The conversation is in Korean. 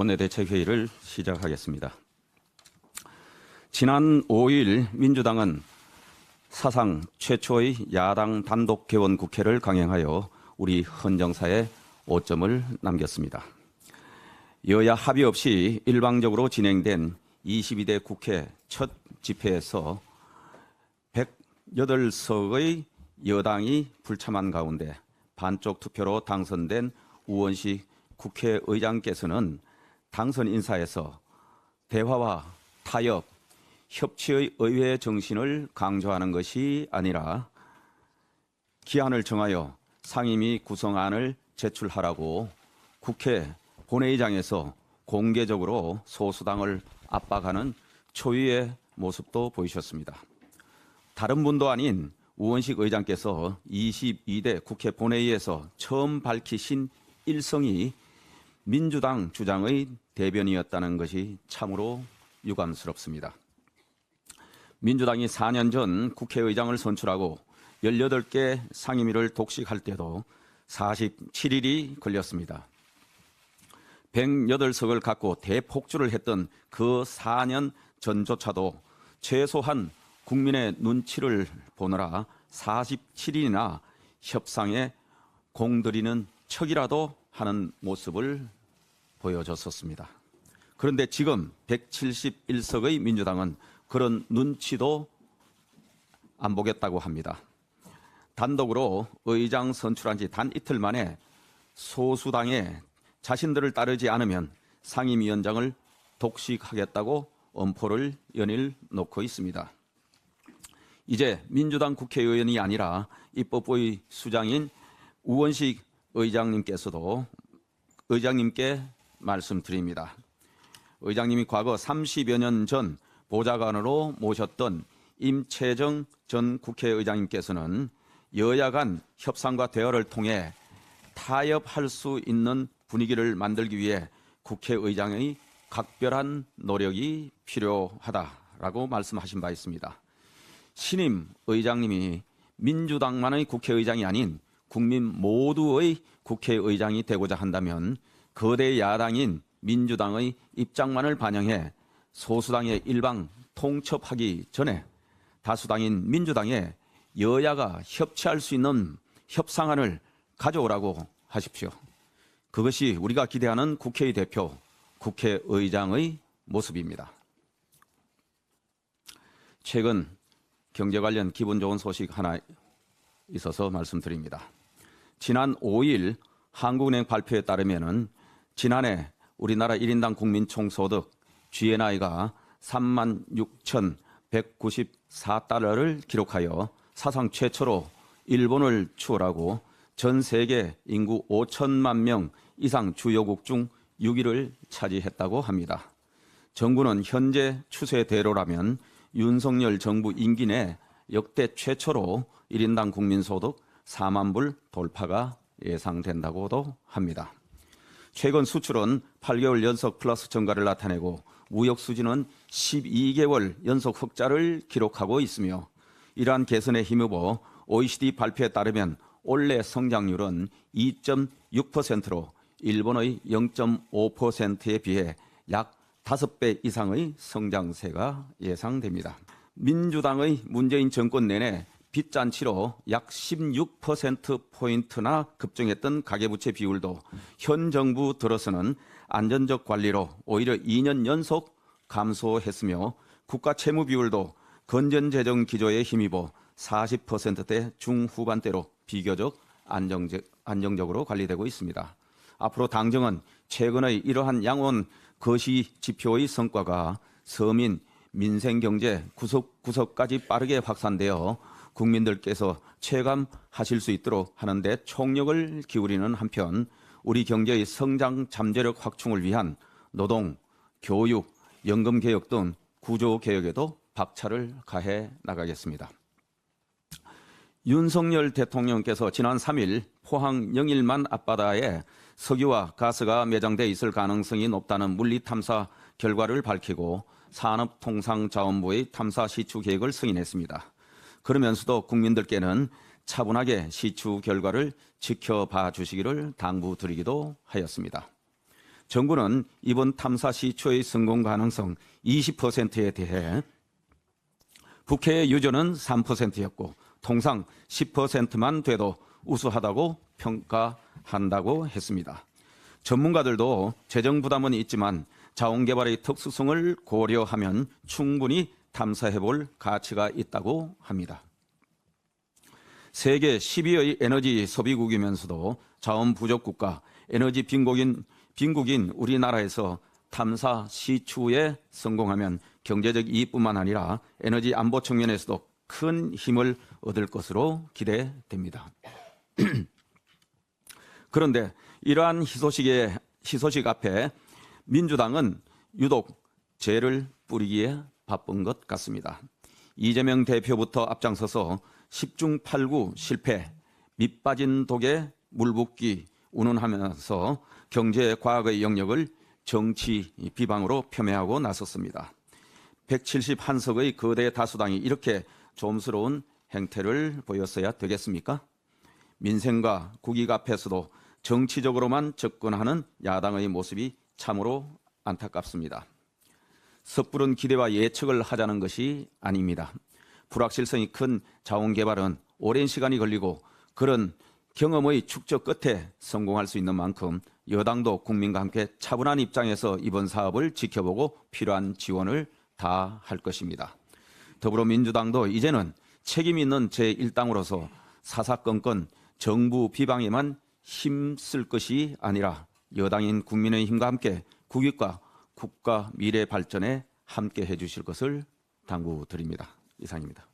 원내대책회의를 시작하겠습니다. 지난 5일 민주당은 사상 최초의 야당 단독 개원 국회를 강행하여 우리 헌정사에 오점을 남겼습석니다. 여야 합의 없이 일방적으로 진행된 22대 국회 첫 집회에서 108석의 여당이 불참한 가운데 반쪽 투표로 당선된 우원식 국회의장께서는 당선 인사에서 대화와 타협, 협치의 의회 정신을 강조하는 것이 아니라 기한을 정하여 상임위 구성안을 제출하라고 국회 본회의장에서 공개적으로 소수당을 압박하는 초유의 모습도 보이셨습니다. 다른 분도 아닌 우원식 의장께서 22대 국회 본회의에서 처음 밝히신 일성이 민주당 주장의 대변이었다는 것이 참으로 유감스럽습니다. 민주당이 4년 전 국회의장을 선출하고 18개 상임위를 독식할 때도 47일이 걸렸습니다. 108석을 갖고 대폭주를 했던 그 4년 전조차도 최소한 국민의 눈치를 보느라 47일이나 협상에 공들이는 척이라도 하는 모습을 보여줬었습니다. 그런데 지금 171석의 민주당은 그런 눈치도 안 보겠다고 합니다. 단독으로 의장 선출한 지 단 이틀 만에 소수당에 자신들을 따르지 않으면 상임위원장을 독식하겠다고 엄포를 연일 놓고 있습니다. 이제 민주당 국회의원이 아니라 입법부의 수장인 우원식 의장님께 말씀드립니다. 의장님이 과거 30여 년 전 보좌관으로 모셨던 임채정 전 국회의장님께서는 여야 간 협상과 대화를 통해 타협할 수 있는 분위기를 만들기 위해 국회의장의 각별한 노력이 필요하다라고 말씀하신 바 있습니다. 신임 의장님이 민주당만의 국회의장이 아닌 국민 모두의 국회의장이 되고자 한다면 거대 야당인 민주당의 입장만을 반영해 소수당의 일방 통첩하기 전에 다수당인 민주당에 여야가 협치할 수 있는 협상안을 가져오라고 하십시오. 그것이 우리가 기대하는 국회의 대표, 국회의장의 모습입니다. 최근 경제 관련 기분 좋은 소식 하나 있어서 말씀드립니다. 지난 5일 한국은행 발표에 따르면 지난해 우리나라 1인당 국민 총소득 GNI가 36,194달러를 기록하여 사상 최초로 일본을 추월하고 전 세계 인구 5천만 명 이상 주요국 중 6위를 차지했다고 합니다. 정부는 현재 추세대로라면 윤석열 정부 임기 내 역대 최초로 1인당 국민소득 4만 불 돌파가 예상된다고도 합니다. 최근 수출은 8개월 연속 플러스 증가를 나타내고 무역 수지는 12개월 연속 흑자를 기록하고 있으며 이러한 개선에 힘입어 OECD 발표에 따르면 올해 성장률은 2.6%로 일본의 0.5%에 비해 약 5배 이상의 성장세가 예상됩니다. 민주당의 문재인 정권 내내 빚잔치로 약 16%포인트나 급증했던 가계부채 비율도 현 정부 들어서는 안전적 관리로 오히려 2년 연속 감소했으며 국가 채무 비율도 건전재정 기조에 힘입어 40%대 중후반대로 비교적 안정적으로 관리되고 있습니다. 앞으로 당정은 최근의 이러한 양원 거시 지표의 성과가 서민, 민생경제 구석구석까지 빠르게 확산되어 국민들께서 체감하실 수 있도록 하는 데 총력을 기울이는 한편 우리 경제의 성장 잠재력 확충을 위한 노동, 교육, 연금개혁 등 구조개혁에도 박차를 가해 나가겠습니다. 윤석열 대통령께서 지난 3일 포항 영일만 앞바다에 석유와 가스가 매장돼 있을 가능성이 높다는 물리탐사 결과를 밝히고 산업통상자원부의 탐사 시추 계획을 승인했습니다. 그러면서도 국민들께는 차분하게 시추 결과를 지켜봐 주시기를 당부드리기도 하였습니다. 정부는 이번 탐사 시추의 성공 가능성 20%에 대해 국회의 유저는 3%였고 통상 10%만 돼도 우수하다고 평가한다고 했습니다. 전문가들도 재정 부담은 있지만 자원개발의 특수성을 고려하면 충분히 탐사해볼 가치가 있다고 합니다. 세계 10위의 에너지 소비국이면서도 자원 부족 국가, 에너지 빈국인 우리나라에서 탐사 시추에 성공하면 경제적 이익뿐만 아니라 에너지 안보 측면에서도 큰 힘을 얻을 것으로 기대됩니다. 그런데 이러한 희소식 앞에 민주당은 유독 죄를 뿌리기에 바쁜 것 같습니다. 이재명 대표부터 앞장서서 10중 8구 실패, 밑빠진 독에 물붓기 운운하면서 경제 과학의 영역을 정치 비방으로 폄훼하고 나섰습니다. 171석의 거대 다수당이 이렇게 좀스러운 행태를 보였어야 되겠습니까? 민생과 국익 앞에서도 정치적으로만 접근하는 야당의 모습이 참으로 안타깝습니다. 섣부른 기대와 예측을 하자는 것이 아닙니다. 불확실성이 큰 자원 개발은 오랜 시간이 걸리고 그런 경험의 축적 끝에 성공할 수 있는 만큼 여당도 국민과 함께 차분한 입장에서 이번 사업을 지켜보고 필요한 지원을 다할 것입니다. 더불어민주당도 이제는 책임 있는 제1당으로서 사사건건 정부 비방에만 힘쓸 것이 아니라 여당인 국민의힘과 함께 국익과 국가 미래 발전에 함께 해주실 것을 당부드립니다. 이상입니다.